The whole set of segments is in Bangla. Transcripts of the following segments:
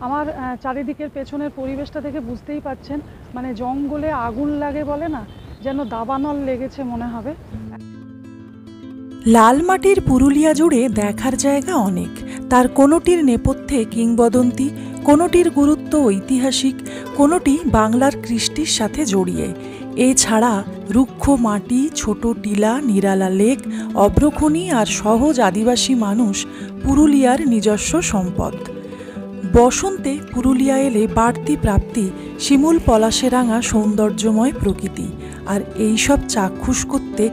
আমার চারিদিকের পেছনের পরিবেশটা দেখে বুঝতেই পাচ্ছেন, মানে জঙ্গলে আগুন লাগে বলে না, যেন দাবানল লেগেছে মনে হবে। লাল মাটির পুরুলিয়া জুড়ে দেখার জায়গা অনেক। তার কোনোটির নেপথ্যে কিংবদন্তি, কোনোটির গুরুত্ব ঐতিহাসিক, কোনোটি বাংলার কৃষ্টির সাথে জড়িয়ে। এছাড়া রুক্ষ মাটি, ছোট টিলা, নিরালা লেক, অভ্রখনি আর সহজ আদিবাসী মানুষ পুরুলিয়ার নিজস্ব সম্পদ। বসন্তে পুরুলিয়া এলে বাড়তি প্রাপ্তি শিমুল পলাশে রাঙা সৌন্দর্যময় প্রকৃতি। আর এইসব চাক্ষুষ করতে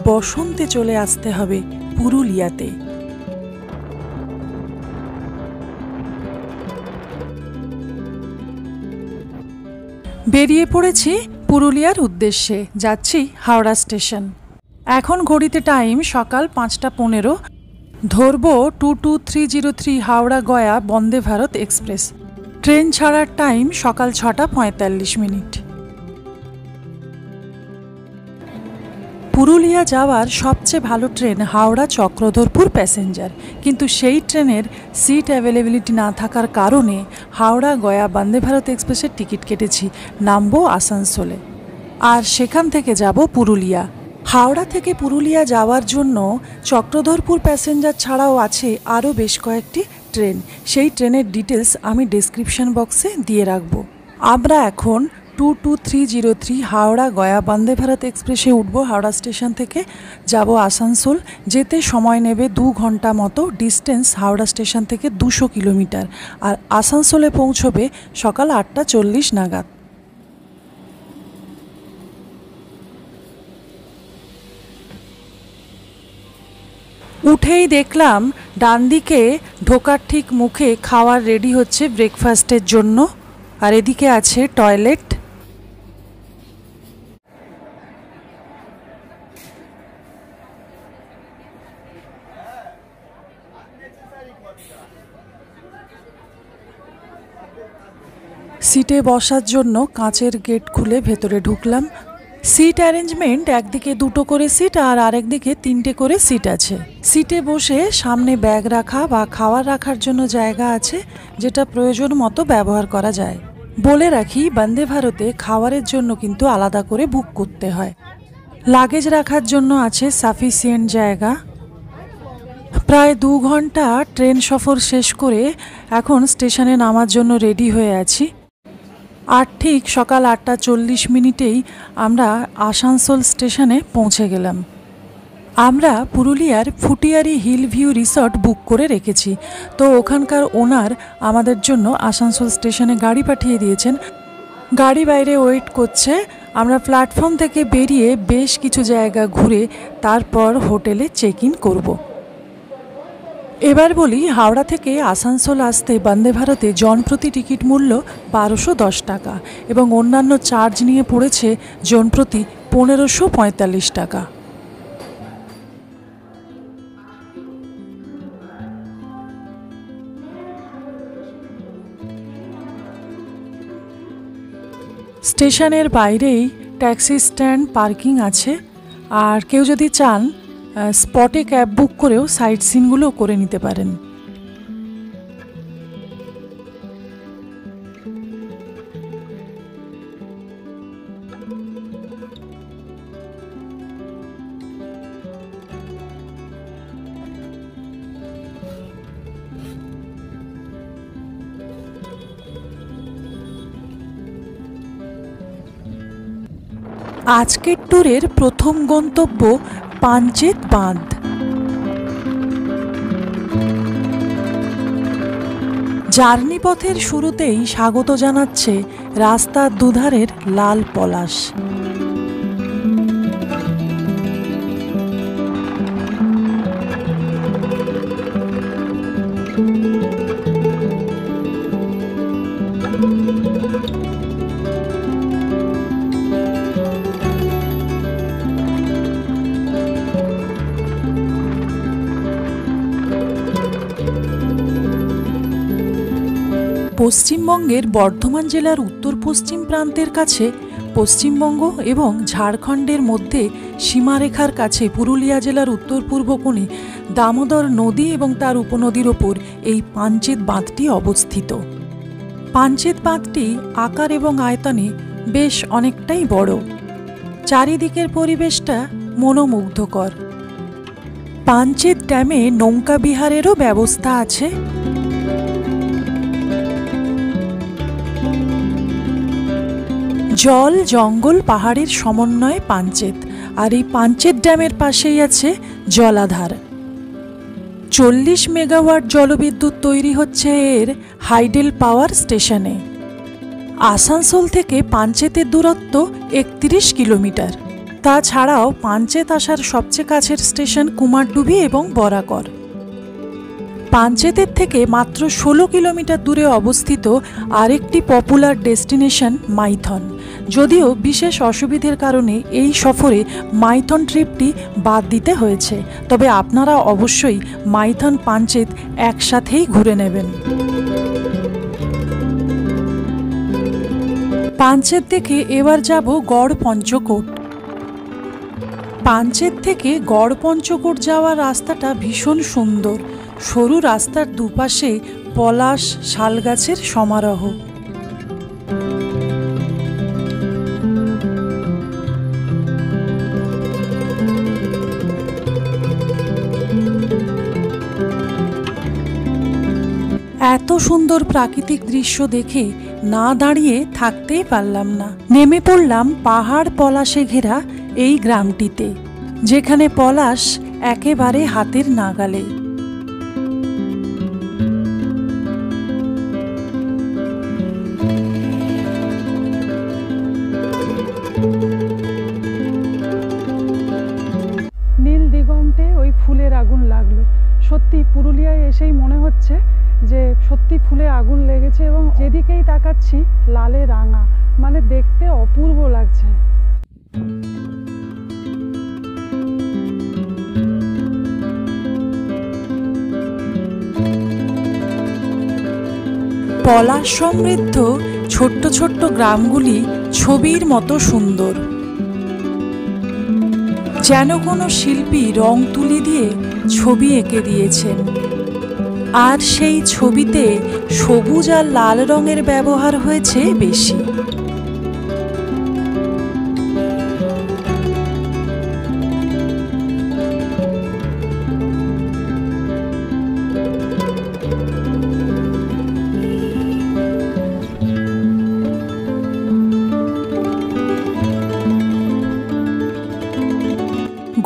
বসন্তে চলে আসতে হবে পুরুলিয়াতে। বেরিয়ে পড়েছি পুরুলিয়ার উদ্দেশ্যে, যাচ্ছি হাওড়া স্টেশন। এখন ঘড়িতে টাইম সকাল 5:15। ধরব 22303 হাওড়া গয়া বন্দে ভারত এক্সপ্রেস। ট্রেন ছাড়ার টাইম সকাল 6:45। পুরুলিয়া যাওয়ার সবচেয়ে ভালো ট্রেন হাওড়া চক্রধরপুর প্যাসেঞ্জার, কিন্তু সেই ট্রেনের সিট অ্যাভেলেবিলিটি না থাকার কারণে হাওড়া গয়া বন্দে ভারত এক্সপ্রেসের টিকিট কেটেছি। নামবো আসানসোলে, আর সেখান থেকে যাব পুরুলিয়া। হাওড়া থেকে পুরুলিয়া যাওয়ার জন্য চক্রধরপুর প্যাসেঞ্জার ছাড়াও আছে আরও বেশ কয়েকটি ট্রেন। সেই ট্রেনের ডিটেলস আমি ডেসক্রিপশন বক্সে দিয়ে রাখবো। আমরা এখন 22303 হাওড়া গয়া বন্দে ভারত এক্সপ্রেসে উঠবো। হাওড়া স্টেশন থেকে যাব আসানসোল। যেতে সময় নেবে 2 ঘন্টা মতো। ডিস্টেন্স হাওড়া স্টেশন থেকে 200 কিলোমিটার। আর আসানসোলে পৌঁছবে সকাল 8:40 নাগাদ। উঠেই দেখলাম ডান দিকে ঢোকার ঠিক মুখে খাওয়ার রেডি হচ্ছে ব্রেকফাস্টের জন্য, আর এদিকে আছে টয়লেট। সিটে বসার জন্য কাঁচের গেট খুলে ভেতরে ঢুকলাম। সিট অ্যারেঞ্জমেন্ট, একদিকে 2টো করে সিট আর আরেকদিকে 3টে করে সিট আছে। সিটে বসে সামনে ব্যাগ রাখা বা খাবার রাখার জন্য জায়গা আছে, যেটা প্রয়োজন মতো ব্যবহার করা যায়। বলে রাখি, বন্দে ভারতে খাবারের জন্য কিন্তু আলাদা করে বুক করতে হয়। লাগেজ রাখার জন্য আছে সাফিসিয়েন্ট জায়গা। প্রায় 2 ঘন্টা ট্রেন সফর শেষ করে এখন স্টেশনে নামার জন্য রেডি হয়ে আছি। আর ঠিক সকাল 8:40 আমরা আসানসোল স্টেশনে পৌঁছে গেলাম। আমরা পুরুলিয়ার ফুটিয়ারি হিল ভিউ রিসর্ট বুক করে রেখেছি, তো ওখানকার ওনার আমাদের জন্য আসানসোল স্টেশনে গাড়ি পাঠিয়ে দিয়েছেন। গাড়ি বাইরে ওয়েট করছে। আমরা প্ল্যাটফর্ম থেকে বেরিয়ে বেশ কিছু জায়গা ঘুরে তারপর হোটেলে চেক ইন করব। এবার বলি, হাওড়া থেকে আসানসোল আসতে বন্দে ভারতে জনপ্রতি টিকিট মূল্য 1210 টাকা এবং অন্যান্য চার্জ নিয়ে পড়েছে জনপ্রতি 1545 টাকা। স্টেশনের বাইরেই ট্যাক্সি স্ট্যান্ড, পার্কিং আছে, আর কেউ যদি চান স্পটে ক্যাব বুক করেও সাইট সিনগুলো করে নিতে পারেন। আজকের ট্যুরের প্রথম গন্তব্য পাঞ্চেত বাঁধ। জার্নি পথের শুরুতেই স্বাগত জানাচ্ছে রাস্তার দুধারের লাল পলাশ। পশ্চিমবঙ্গের বর্ধমান জেলার উত্তর পশ্চিম প্রান্তের কাছে পশ্চিমবঙ্গ এবং ঝাড়খণ্ডের মধ্যে সীমারেখার কাছে পুরুলিয়া জেলার উত্তর পূর্ব কোণে দামোদর নদী এবং তার উপনদীর ওপর এই পাঞ্চেত বাঁধটি অবস্থিত। পাঞ্চেত বাঁধটি আকার এবং আয়তনে বেশ অনেকটাই বড়। চারিদিকের পরিবেশটা মনোমুগ্ধকর। পাঞ্চেত ড্যামে নৌকা বিহারেরও ব্যবস্থা আছে। জল, জঙ্গল, পাহাড়ের সমন্বয়ে পাঞ্চেত, আর এই পাঞ্চেত ড্যামের পাশেই আছে জলাধার। 40 মেগাওয়াট জলবিদ্যুৎ তৈরি হচ্ছে এর হাইডেল পাওয়ার স্টেশনে। আসানসোল থেকে পাঞ্চেতের দূরত্ব 31 কিলোমিটার। তাছাড়াও পাঞ্চেত আসার সবচেয়ে কাছের স্টেশন কুমারডুবি এবং বরাকর। পাঞ্চেতের থেকে মাত্র 16 কিলোমিটার দূরে অবস্থিত আরেকটি পপুলার ডেস্টিনেশন মাইথন। যদিও বিশেষ অসুবিধার কারণে এই সফরে মাইথন ট্রিপটি বাদ দিতে হয়েছে, তবে আপনারা অবশ্যই মাইথন পাঞ্চেত একসাথেই ঘুরে নেবেন। পাঞ্চেত থেকে এবার যাব গড় পঞ্চকোট। পাঞ্চেত থেকে গড় পঞ্চকোট যাওয়ার রাস্তাটা ভীষণ সুন্দর। সরু রাস্তার দুপাশে পলাশ, শালগাছের সমারোহ। এত সুন্দর প্রাকৃতিক দৃশ্য দেখে না দাঁড়িয়ে থাকতেই পারলাম না। নেমে পড়লাম পাহাড় পলাশে ঘেরা এই গ্রামটিতে, যেখানে পলাশ একেবারে হাতের নাগালে। নীল দিগন্তে ওই ফুলের আগুন লাগলো। সত্যি পুরুলিয়ায় এসেই মনে হচ্ছে যে সত্যি ফুলে আগুন লেগেছে, এবং যেদিকেই তাকাচ্ছি লালে রাঙা, মানে দেখতে অপূর্ব লাগছে। পলাশ সমৃদ্ধ ছোট্ট ছোট্ট গ্রামগুলি ছবির মতো সুন্দর, যেন কোনো শিল্পী রং তুলি দিয়ে ছবি এঁকে দিয়েছেন। আর সেই ছবিতে সবুজ আর লাল রঙের ব্যবহার হয়েছে বেশি।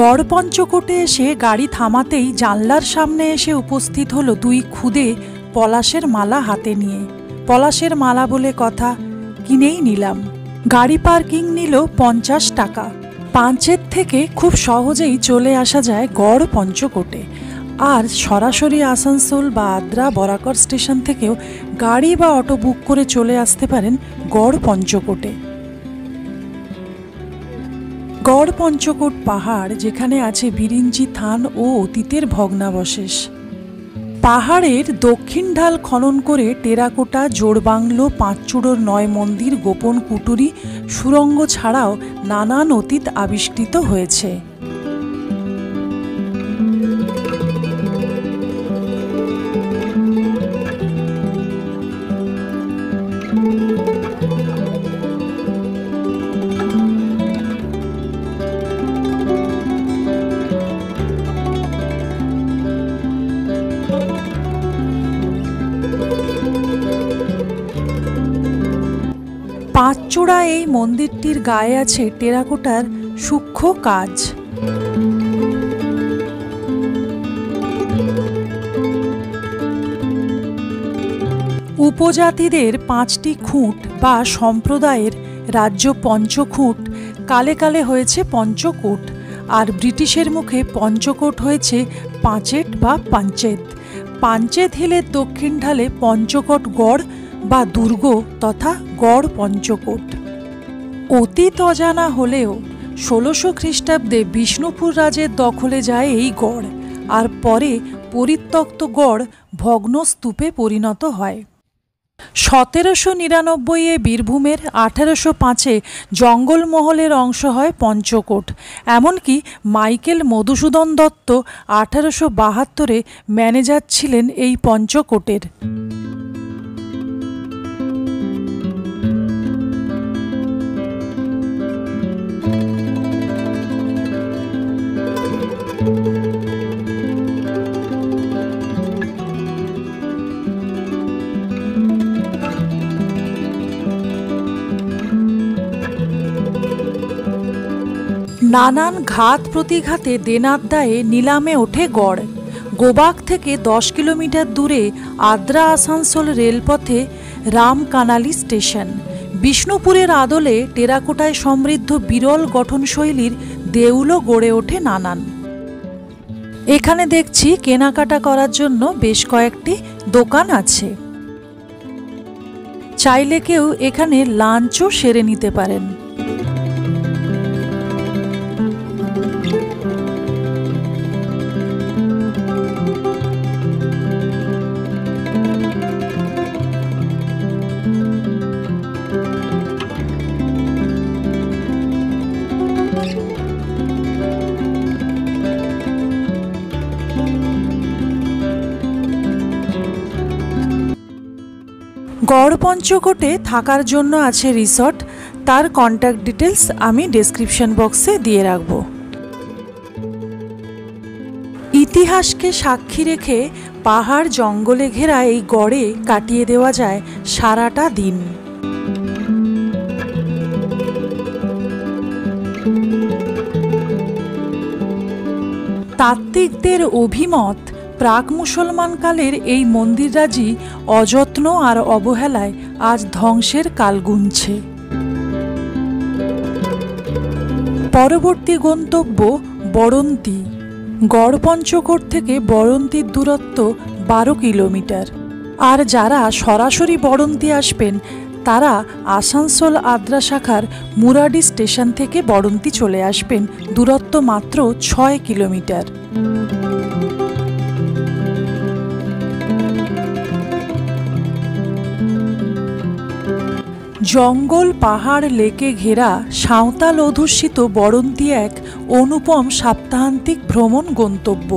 গড় পঞ্চকোটে এসে গাড়ি থামাতেই জানলার সামনে এসে উপস্থিত হলো দুই খুদে পলাশের মালা হাতে নিয়ে। পলাশের মালা বলে কথা, কিনেই নিলাম। গাড়ি পার্কিং নিল 50 টাকা। পাঞ্চেত থেকে খুব সহজেই চলে আসা যায় গড় পঞ্চকোটে। আর সরাসরি আসানসোল বা আদ্রা, বরাকর স্টেশন থেকেও গাড়ি বা অটো বুক করে চলে আসতে পারেন গড় পঞ্চকোটে। গড় পঞ্চকোট পাহাড়, যেখানে আছে বিরিঞ্চি থান ও অতীতের ভগ্নাবশেষ। পাহাড়ের দক্ষিণ ঢাল খনন করে টেরাকোটা, জোড়বাংলো, পাঁচচূড়োর 9 মন্দির, গোপন কুটুরি, সুড়ঙ্গ ছাড়াও নানান অতীত আবিষ্কৃত হয়েছে। পাঁচচূড়া এই মন্দিরটির গায়ে আছে টেরাকোটার সূক্ষ্ম কাজ। উপজাতিদের 5টি খুঁট বা সম্প্রদায়ের রাজ্য পঞ্চখুঁট কালে কালে হয়েছে পঞ্চকোট, আর ব্রিটিশের মুখে পঞ্চকোট হয়েছে পাঁচেট বা পাঞ্চেত। পাঞ্চেত হিলের দক্ষিণ ঢালে পঞ্চকোট গড় বা দুর্গ তথা গড় পঞ্চকোট। অতীত অজানা হলেও 1600 খ্রিস্টাব্দে বিষ্ণুপুর রাজের দখলে যায় এই গড়, আর পরে পরিত্যক্ত গড় ভগ্নস্তূপে পরিণত হয়। 1799-এ বীরভূমের, 1805-এ জঙ্গলমহলের অংশ হয় পঞ্চকোট। এমনকি মাইকেল মধুসূদন দত্ত 1872-এ ম্যানেজার ছিলেন এই পঞ্চকোটের। নানান ঘাত প্রতিঘাতে দেনার দায়ে নিলামে ওঠে গড়। গোবাগ থেকে 10 কিলোমিটার দূরে আদ্রা আসানসোল রেলপথে রামকানালি স্টেশন। বিষ্ণুপুরের আদলে টেরাকোটায় সমৃদ্ধ বিরল গঠনশৈলীর দেউলও গড়ে ওঠে নানান। এখানে দেখছি কেনাকাটা করার জন্য বেশ কয়েকটি দোকান আছে। চাইলে কেউ এখানে লাঞ্চও সেরে নিতে পারেন। গড়পঞ্চকোটে থাকার জন্য আছে রিসর্ট, তার কন্ট্যাক্ট ডিটেলস আমি ডেসক্রিপশন বক্সে দিয়ে রাখব। ইতিহাসকে সাক্ষী রেখে পাহাড় জঙ্গলে ঘেরা এই গড়ে কাটিয়ে দেওয়া যায় সারাটা দিন। তাত্ত্বিকদের অভিমত, প্রাক মুসলমান কালের এই মন্দিররাজি অযত্ন আর অবহেলায় আজ ধ্বংসের কাল গুনছে। পরবর্তী গন্তব্য বড়ন্তি। গড়পঞ্চকোট থেকে বড়ন্তির দূরত্ব 12 কিলোমিটার। আর যারা সরাসরি বড়ন্তি আসবেন তারা আসানসোল আদ্রা শাখার মুরাডি স্টেশন থেকে বড়ন্তি চলে আসবেন, দূরত্ব মাত্র 6 কিলোমিটার। জঙ্গল পাহাড় লেকে ঘেরা সাঁওতাল অধ্যুষিত বড়ন্তি এক অনুপম সাপ্তাহান্তিক ভ্রমণ গন্তব্য।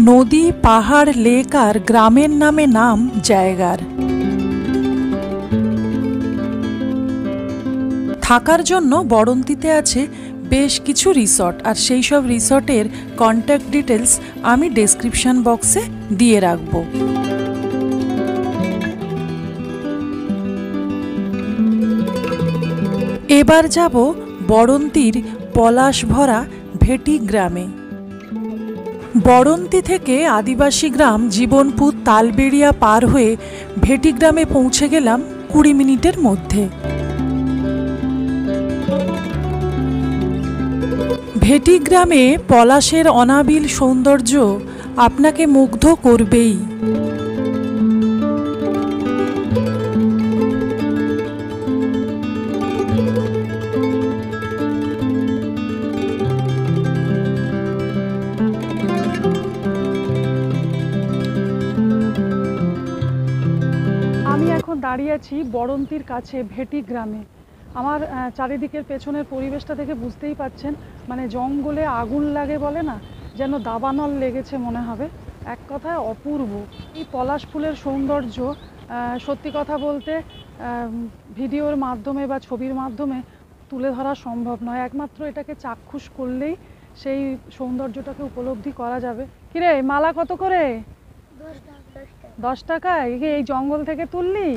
নদী, পাহাড়, লেক আর গ্রামের নামে নাম জায়গার। থাকার জন্য বড়ন্তিতে আছে বেশ কিছু রিসর্ট, আর সেই সব রিসর্টের কন্ট্যাক্ট ডিটেলস আমি ডেসক্রিপশন বক্সে দিয়ে রাখব। এবার যাব বড়ন্তির পলাশ ভরা ভেটি গ্রামে। বড়ন্তি থেকে আদিবাসী গ্রাম জীবনপুর তালবেড়িয়া পার হয়ে ভেটি গ্রামে পৌঁছে গেলাম 20 মিনিটের মধ্যে। ভেটি গ্রামে পলাশের অনাবিল সৌন্দর্য আপনাকে মুগ্ধ করবেই। আমি এখন দাঁড়িয়ে আছি বড়ন্তির কাছে ভেটি গ্রামে। আমার চারিদিকের পেছনের পরিবেশটা দেখে বুঝতেই পাচ্ছেন, মানে জঙ্গলে আগুন লাগে বলে না, যেন দাবানল লেগেছে মনে হবে। এক কথায় অপূর্ব এই পলাশ ফুলের সৌন্দর্য। সত্যি কথা বলতে ভিডিওর মাধ্যমে বা ছবির মাধ্যমে তুলে ধরা সম্ভব নয়, একমাত্র এটাকে চাক্ষুষ করলেই সেই সৌন্দর্যটাকে উপলব্ধি করা যাবে। কিরে, মালা কত করে? 10 টাকা। এই জঙ্গল থেকে তুললি?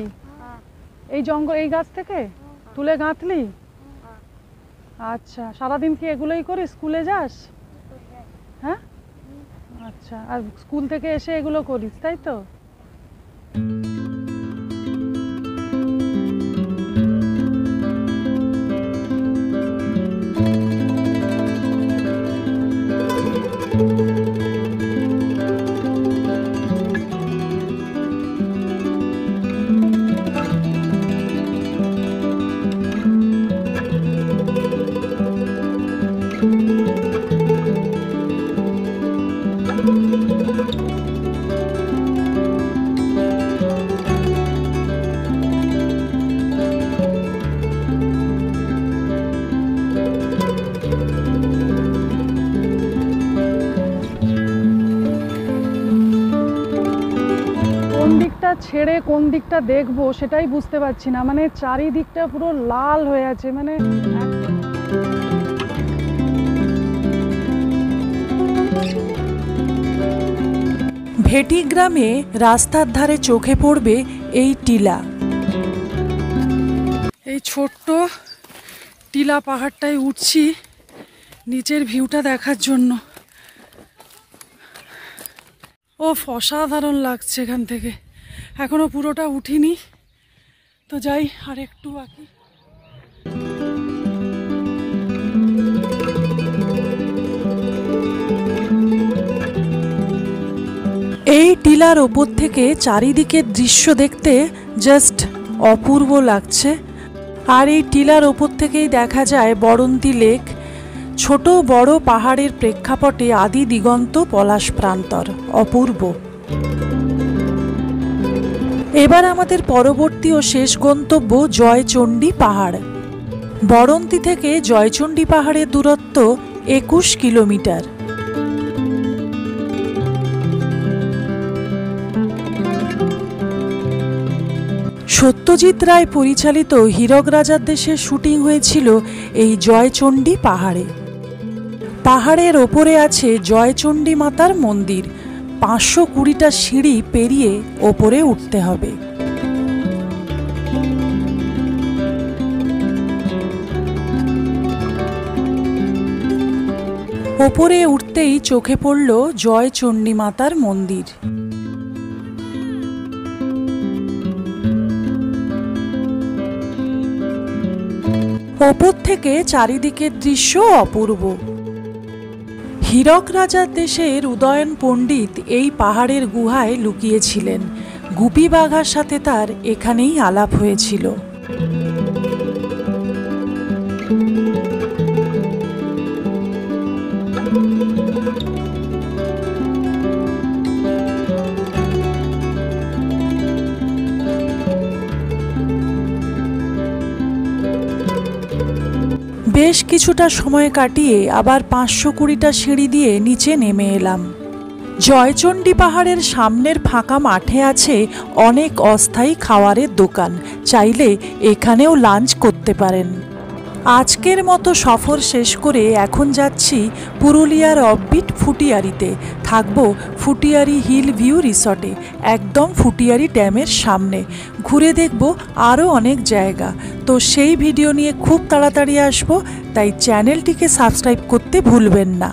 এই জঙ্গল, এই গাছ থেকে তুলে গাঁথলি? আচ্ছা, সারাদিন কি এগুলোই করিস? স্কুলে যাস? হ্যাঁ, আচ্ছা। আর স্কুল থেকে এসে এগুলো করিস, তাই তো? ছেড়ে কোন দিকটা দেখবো সেটাই বুঝতে পারছি না, মানে চারিদিকটা পুরো লাল হয়ে আছে। মানে ভেটি গ্রামে রাস্তার ধারে চোখে পড়বে এই টিলা। এই ছোট্ট টিলা পাহাড়টায় উঠছি, নিচের ভিউটা দেখার জন্য। অসাধারণ লাগছে এখান থেকে। এখনো পুরোটা উঠিনি, তো যাই, আর একটু বাকি। এই টিলার ওপর থেকে চারিদিকের দৃশ্য দেখতে জাস্ট অপূর্ব লাগছে। আর এই টিলার ওপর থেকেই দেখা যায় বরন্তী লেক। ছোট বড় পাহাড়ের প্রেক্ষাপটে আদি দিগন্ত পলাশ প্রান্তর, অপূর্ব। এবার আমাদের পরবর্তী ও শেষ গন্তব্য জয়চণ্ডী পাহাড়। বরন্তী থেকে জয়চণ্ডী পাহাড়ের দূরত্ব 21 কিলোমিটার। সত্যজিৎ রায় পরিচালিত হীরক রাজার দেশের শুটিং হয়েছিল এই জয়চণ্ডী পাহাড়ে। পাহাড়ের ওপরে আছে জয়চণ্ডী মাতার মন্দির। 520টা সিঁড়ি পেরিয়ে ওপরে উঠতে হবে। ওপরে উঠতেই চোখে পড়ল জয়চণ্ডী মাতার মন্দির। ওপর থেকে চারিদিকের দৃশ্য অপূর্ব। হীরক রাজার দেশের উদয়ন পণ্ডিত এই পাহাড়ের গুহায় লুকিয়েছিলেন। গুপি বাঘার সাথে তার এখানেই আলাপ হয়েছিল। বেশ কিছুটা সময় কাটিয়ে আবার 520টা সিঁড়ি দিয়ে নিচে নেমে এলাম। জয়চণ্ডী পাহাড়ের সামনের ফাঁকা মাঠে আছে অনেক অস্থায়ী খাবারের দোকান। চাইলে এখানেও লাঞ্চ করতে পারেন। আজকের মতো সফর শেষ করে এখন যাচ্ছি পুরুলিয়ার অফবিট ফুটিয়ারিতে। থাকবো ফুটিয়ারি হিল ভিউ রিসর্টে, একদম ফুটিয়ারি ড্যামের সামনে। ঘুরে দেখব আরও অনেক জায়গা। তো সেই ভিডিও নিয়ে খুব তাড়াতাড়ি আসবো, তাই চ্যানেলটিকে সাবস্ক্রাইব করতে ভুলবেন না।